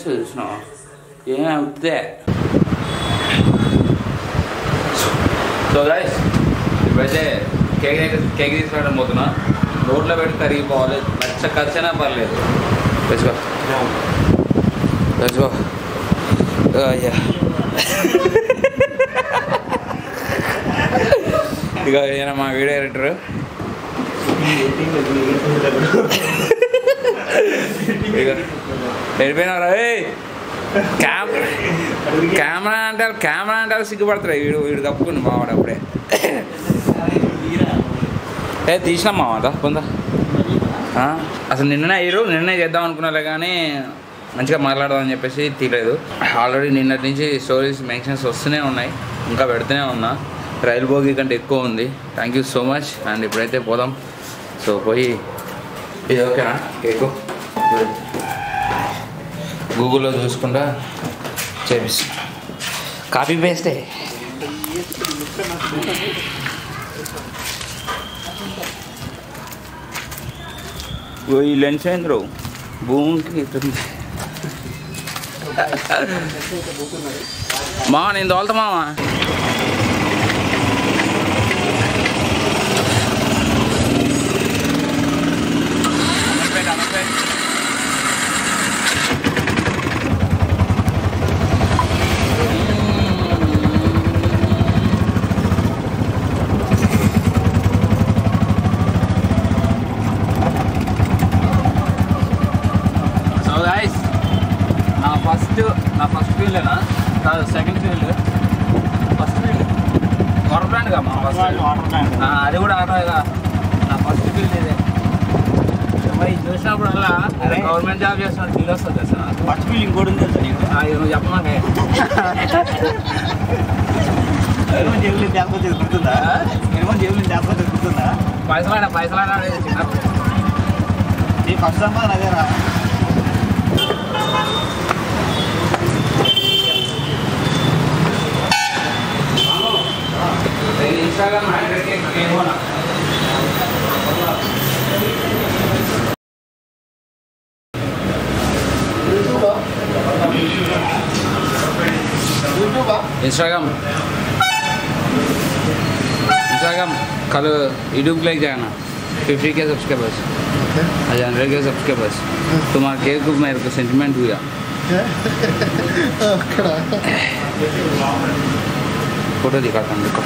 అనిపిస్తుంది చూసినావా ఏమవుతే. So guys ఇప్పుడైతే కేక్ తీసుకురావడం పోతున్నా. రోడ్లో పెట్టి కరిగిపోవాలి, లక్ష ఖర్చైనా పర్లేదు. తెచ్చుకో తెచ్చుకో. అయ్యా ఇక ఈయన మా వీడియో డైరెక్టర్. ఇక వెళ్ళిపోయినారా? కెమెరా అంటే సిగ్గుపడతారు. వీడు కప్పుకుంది మావాడు అప్పుడే. తీసినాం మావాడ కొందా. అసలు నిన్నే చేద్దాం అనుకున్నాలే కానీ మంచిగా మాట్లాడదామని చెప్పేసి తీయలేదు. ఆల్రెడీ నిన్నటి నుంచి స్టోరీస్ మెన్షన్స్ వస్తూనే ఉన్నాయి, ఇంకా పెడుతూనే ఉన్నా. రైలు బోగి కంటే ఎక్కువ ఉంది. Thank you so much. And ఇప్పుడైతే పోదాం. సో పోయి ఇది ఓకేనా కేకు గూగుల్లో చూసుకుంటా చేపిస్తా. కాపీ పేస్టే. ఈ లెన్స్ ఏంద్రో భూమికి మామ నేను తోలుతా మామ. నా ఫస్ట్ ఫీల్డేనా కాదు, second field. First field water plant కా మా ఫస్ట్ అది కూడా ఆటోగా. నా ఫస్ట్ ఫీల్డ్ ఇదే. మరి చూసినప్పుడు అలా గవర్నమెంట్ జాబ్ చేస్తున్నాడు ఫీల్ వస్తుంది తెలుసా. ఫస్ట్ ఫీల్డ్ ఇంకోటి ఉంది తెలుసా నీకు? నువ్వు చెప్పమాకే. జేబులు లేకపోతే గుర్తుందా? జేబులు లేకపోతే గుర్తుందా? పైసలాడా చిన్నప్పుడు నీ ఫస్ట్ సంపాదన అదేరా. Instagram handle के होना Instagram कल यूट्यूब के लेके जाना 50K सब्सक्राइबर्स, 100K सब्सक्राइबर्स. तुम्हारा केक को मेरे को सेंटिमेंट हुआ. फोटो दिखाता हूँ देखो.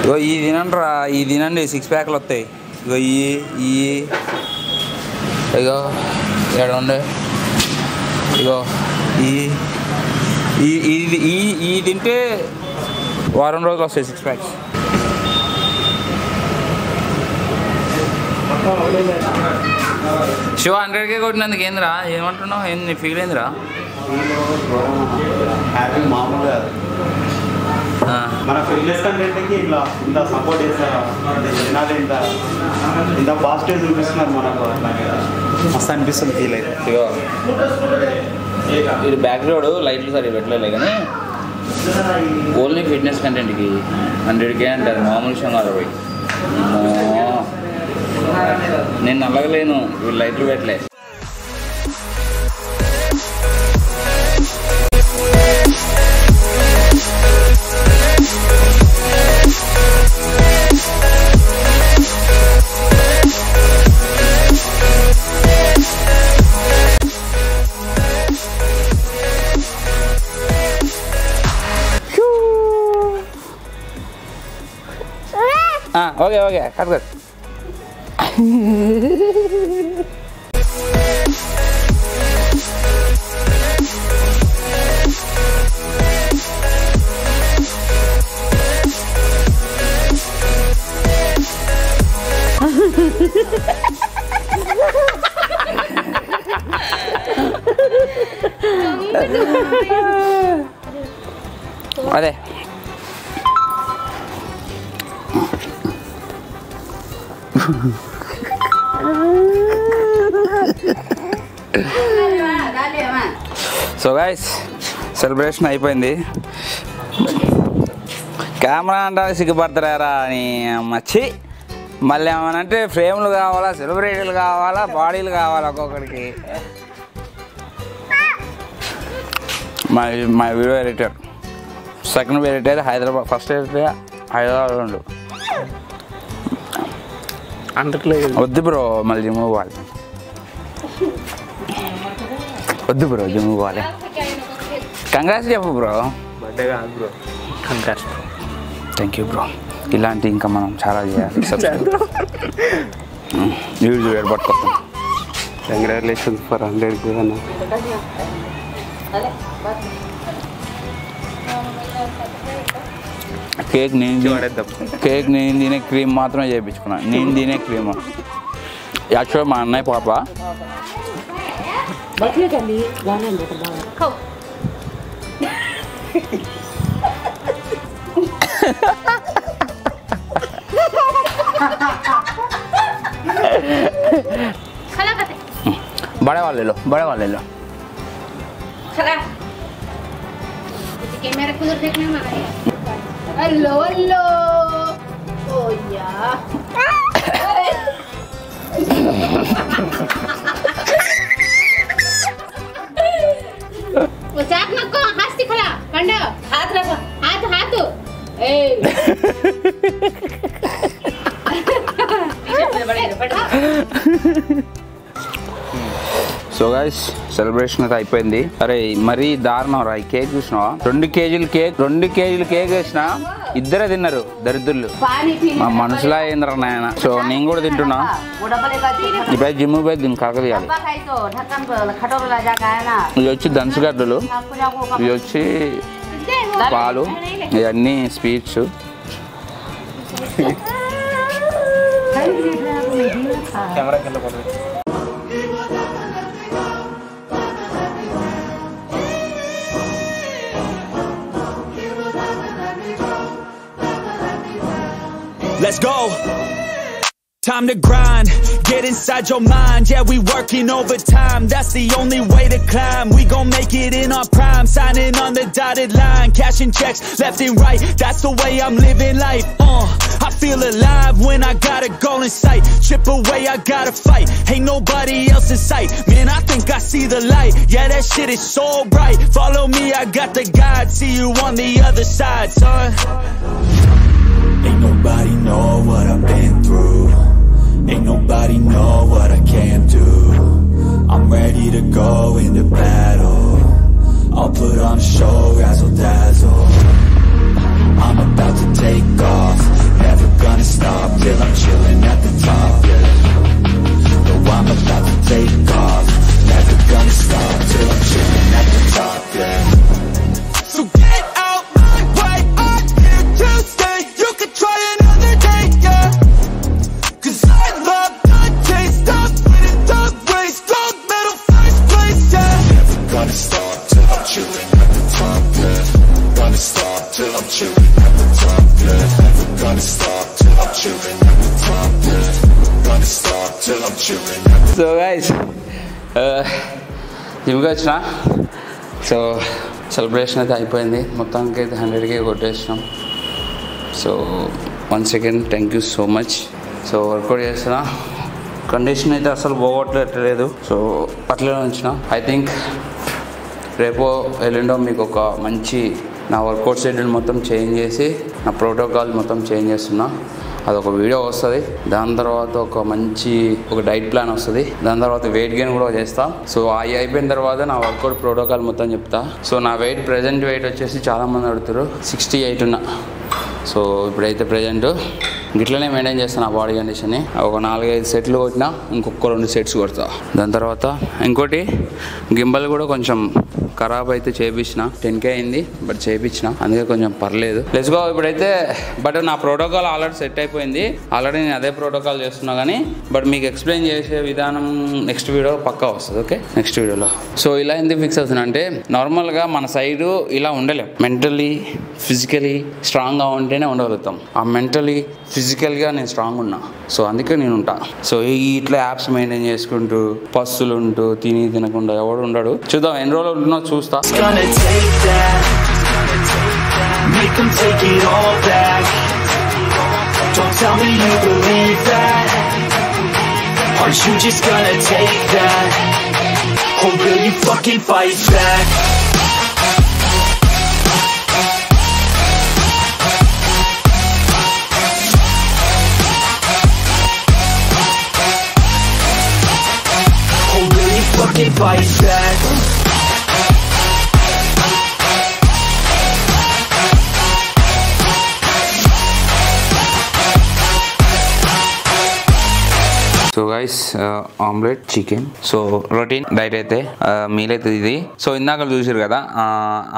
ఇగో ఈ తినండిరా, ఈ తినండి 6 ప్యాక్లు వస్తాయి. ఇగో ఇగో ఇక్కడ ఉండే. ఇగో ఈ తింటే వారం రోజులు వస్తాయి 6 ప్యాక్స్. షో 100K కొట్టినందుకు ఏందిరా ఏమంటున్నావు? ఏంది ఫీల్ ఏందిరా? మామూలుగా మన ఫిట్నెస్ కంటెంట్కి ఇట్లా ఇంత సపోర్ట్ చేస్తారు, జనాలు ఇంత పాజిటివ్ చూపిస్తున్నారు మనకు. మస్తు అనిపిస్తుంది ఫీల్ అయితే. ఇగో ఇది బ్యాక్గ్రౌండ్ లైట్లు సరిగ్గా పెట్టలేదు కానీ ఓన్లీ ఫిట్నెస్ కంటెంట్కి 100K అంటారు. మామూలు విషయం కాదు. నేను నల్లగలేను, వీళ్ళు లైట్లు పెట్టలే. Okay cut cut. అదే సో గైస్ సెలబ్రేషన్ అయిపోయింది. కెమెరా అంటే సిగ్గుపడతారా అని మచ్చి మళ్ళీ ఏమనంటే ఫ్రేమ్లు కావాలా, సెలబ్రిటీలు కావాలా, బాడీలు కావాలా ఒక్కొక్కడికి. మా video editor, second editor Hyderabad, first editor Hyderabad ఉండు. వద్దు బ్రో, మళ్ళీ జిమ్ పోవాలి. వద్దు బ్రో, జిమ్ పోవాలి. కంగ్రాట్స్ చెప్పు బ్రో. బర్త్డే కాదు bro, congrats. Thank you bro. ఇలాంటి ఇంకా మనం చాలా చేయాలి. యూజ్ పట్టుకోస్తాం. కంగ్రాచులేషన్స్ ఫర్ 100 అన్న. కేక్ నేను తినే క్రీమ్ మాత్రమే చేయించుకున్నాను. నేను తినే క్రీమ్ యాక్చువల్గా మా అన్నయ్య పాప. बड़े वाले लो. कैमरा को देखने में हेलो ओ या वो चाक नको हाथ दिखला कंडा हाथ रखो हाथ ए సో గైస్ సెలబ్రేషన్ అయితే అయిపోయింది. అరే మరీ దారుణం రా, ఈ కేక్ చూసినావా? 2 కేజీలు కేక్ వేసిన ఇద్దరే తిన్నారు దరిద్రులు. మా మనసులా అయిందిరా నాయన. సో నేను కూడా తింటున్నా. ఇప్పుడు జిమ్ పోయి దీన్ని కలకదీయాలి. ఇవి వచ్చి దంచుగడ్డలు, ఇవి వచ్చి పాలు, ఇవన్నీ sweets. Let's go. Time to grind, get inside your mind. Yeah, we working overtime, that's the only way to climb. We gon' make it in our prime, signing on the dotted line, cashing checks left and right. That's the way I'm living life. I feel alive when I got a goal in sight. Chip away, I gotta fight. Ain't nobody else in sight. Man, I think I see the light. Yeah, that shit is so bright. Follow me, I got the guide. See you on the other side, son. Ain't nobody know what I've been through. Ain't nobody know what I can do. I'm ready to go into battle. I'll put on a show, razzle dazzle. I'm about to take off, never gonna stop till I'm chilling at the top, yeah. No, I'm about to take off, never gonna stop till I'm chilling at the top, yeah. So get out my way, I'm here to stay. You can try another day, yeah. 'Cause I love the taste of winning the race, gold medal first place, yeah. Never gonna stop till I'm chilling at the top, yeah. Gonna stop till I'm chilling at the top, yeah. Never gonna stop till I'm chilling at the top, yeah. Gonna stop till I'm chilling at the top. So guys జిమ్కి వచ్చిన. So celebration అయితే అయిపోయింది. మొత్తానికి అయితే 100K కొట్టేసినాం. So once again thank you so much. So workout చేస్తున్నా. Condition అయితే అసలు పోగొట్టలేదు. సో అట్లనే ఉంచిన. ఐ థింక్ రేపో ఎల్లుండో మీకు ఒక మంచి నా వర్కౌట్ షెడ్యూల్ మొత్తం చేంజ్ చేసి నా ప్రోటోకాల్ మొత్తం చేంజ్ చేస్తున్నా. అదొక వీడియో వస్తుంది. దాని తర్వాత ఒక డైట్ ప్లాన్ వస్తుంది. దాని తర్వాత వెయిట్ గెయిన్ కూడా చేస్తా. సో అవి అయిపోయిన తర్వాత నా వర్కౌట్ ప్రోటోకాల్ మొత్తం చెప్తా. సో నా ప్రజెంట్ వెయిట్ వచ్చేసి చాలామంది అడుగుతారు 68 ఉన్నా. సో ఇప్పుడైతే ప్రజెంట్ గిట్లనే మెయింటైన్ చేస్తాను ఆ బాడీ కండిషన్ని. ఒక 4-5 సెట్లు కొట్టినా, ఇంకొక 2 సెట్స్ కొడతా. దాని తర్వాత ఇంకోటి గింబల్ కూడా కొంచెం ఖరాబ్ అయితే చేయించిన. 10K అయింది బట్ చేయించిన, అందుకే కొంచెం పర్లేదు. Let's go. ఇప్పుడైతే బట్ నా ప్రోటోకాల్ ఆల్రెడీ సెట్ అయిపోయింది. ఆల్రెడీ నేను అదే ప్రోటోకాల్ చేస్తున్నా కానీ బట్ మీకు ఎక్స్ప్లెయిన్ చేసే విధానం నెక్స్ట్ వీడియో పక్కా వస్తుంది. ఓకే, నెక్స్ట్ వీడియోలో. సో ఇలా ఎందుకు ఫిక్స్ అవుతున్నా అంటే నార్మల్గా మన సైడు ఇలా ఉండలేం. మెంటలీ ఫిజికలీ స్ట్రాంగ్గా ఉంటేనే ఉండగలుగుతాం. ఆ మెంటలీ ఫిజికల్గా నేను స్ట్రాంగ్ ఉన్నా. సో అందుకే నేను ఉంటా. సో ఇట్లా యాప్స్ మెయింటైన్ చేసుకుంటూ పస్సులు ఉంటూ తినకుండా ఎవడు ఉండడు. చూద్దాం ఎన్ని రోజులు ఉంటున్నా చూస్తా. Make them take it all back. Don't tell me you believe that. Are you just gonna take that? Or will you fucking fight back? Or will you fucking fight back? So guys omelette chicken. So routine diet అయితే meal అయితే ఇది. So ఇందాక చూసారు కదా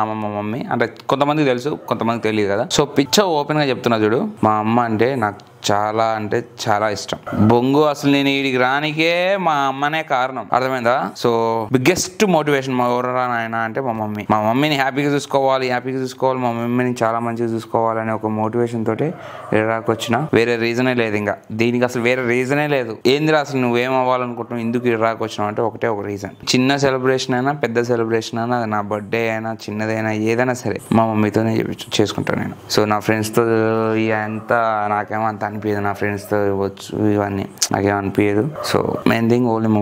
మా mummy, అంటే కొంతమందికి తెలుసు కొంతమందికి తెలియదు కదా. సో పిచ్చ ఓపెన్గా చెప్తున్నా చూడు, మా అమ్మ అంటే నాకు చాలా అంటే చాలా ఇష్టం. బొంగు అసలు నేను వీడికి రానికే మా అమ్మనే కారణం, అర్థమైందా? సో బిగ్గెస్ట్ మోటివేషన్ మా ఎవరా నాయన అంటే మా మమ్మీ. మా మమ్మీని హ్యాపీగా చూసుకోవాలి, మా మమ్మీని చాలా మంచిగా చూసుకోవాలనే ఒక మోటివేషన్ తోటి ఇరాక్ వచ్చిన. వేరే రీజనే లేదు, ఇంకా దీనికి అసలు వేరే రీజనే లేదు. ఏందిరా అసలు నువ్వేం అవ్వాలనుకుంటున్నావు, ఎందుకు ఇరాక్ వచ్చినావు అంటే ఒకటే ఒక రీజన్. చిన్న సెలబ్రేషన్ అయినా పెద్ద సెలబ్రేషన్ అయినా, అది నా బర్త్డే అయినా చిన్నదైనా ఏదైనా సరే మా మమ్మీతోనే చేసుకుంటాను నేను. సో నా ఫ్రెండ్స్తో అంతా నాకేమో అంత అనిపించదు, నా ఫ్రెండ్స్తో వచ్చు ఇవన్నీ నాకేం అనిపించదు. సో మెయిన్ థింగ్ ఓన్లీ మా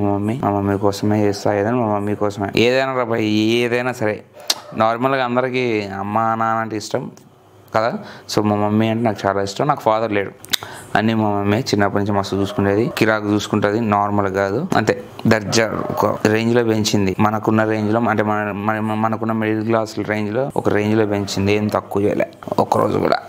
మమ్మీ కోసమే చేస్తా, ఏదైనా మా మమ్మీ కోసమే. ఏదైనా రాబాయి ఏదైనా సరే, నార్మల్గా అందరికీ అమ్మ నాన్న అంటే ఇష్టం కదా. సో మా మమ్మీ అంటే నాకు చాలా ఇష్టం. నాకు ఫాదర్ లేడు, అన్నీ మా మమ్మీ చిన్నప్పటి నుంచి మస్తు చూసుకునేది, కిరాకు చూసుకుంటుంది, నార్మల్ కాదు అంతే. దర్జా ఒక రేంజ్లో పెంచింది, మనకున్న రేంజ్లో, అంటే మనకున్న మిడిల్ క్లాస్ రేంజ్లో ఒక రేంజ్లో పెంచింది, ఏం తక్కువ చేయలే ఒక్కరోజు కూడా.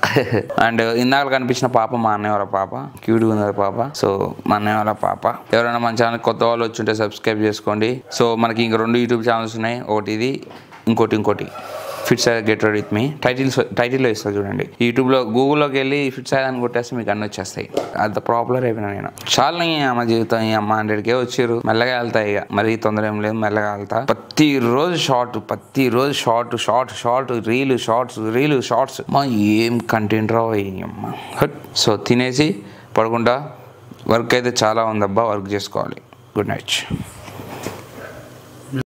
అండ్ ఇందాక కనిపించిన పాప మా అన్నయ్య వాళ్ళ పాప, క్యూట్గా ఉంది పాప. సో మా అన్నయ్య వాళ్ళ పాప. ఎవరైనా మన ఛానల్ కొత్త వాళ్ళు వచ్చి ఉంటే సబ్స్క్రైబ్ చేసుకోండి. సో మనకి ఇంక 2 యూట్యూబ్ ఛానల్స్ ఉన్నాయి, ఒకటి ఇది, ఇంకోటి fits get ready with me. టైటిల్లో ఇస్తాను చూడండి. యూట్యూబ్లో గూగుల్లోకి వెళ్ళి ఫిట్స్ అని కొట్టేస్తే మీకు అన్నీ వచ్చేస్తాయి. అంత పాపులర్ అయిపోయినా నేను. చాలా అమ్మ జీవితం, ఈ అమ్మ 100K వచ్చారు, మెల్లగా వెళ్తాయి. ఇక మరీ తొందర ఏం లేదు, మెల్లగా వెళ్తా. ప్రతిరోజు షార్ట్ రీలు షార్ట్స్. మా ఏం కంటెంట్ రావు అమ్మ. సో తినేసి పడుకుంటా. వర్క్ అయితే చాలా ఉందబ్బా, వర్క్ చేసుకోవాలి. Good night.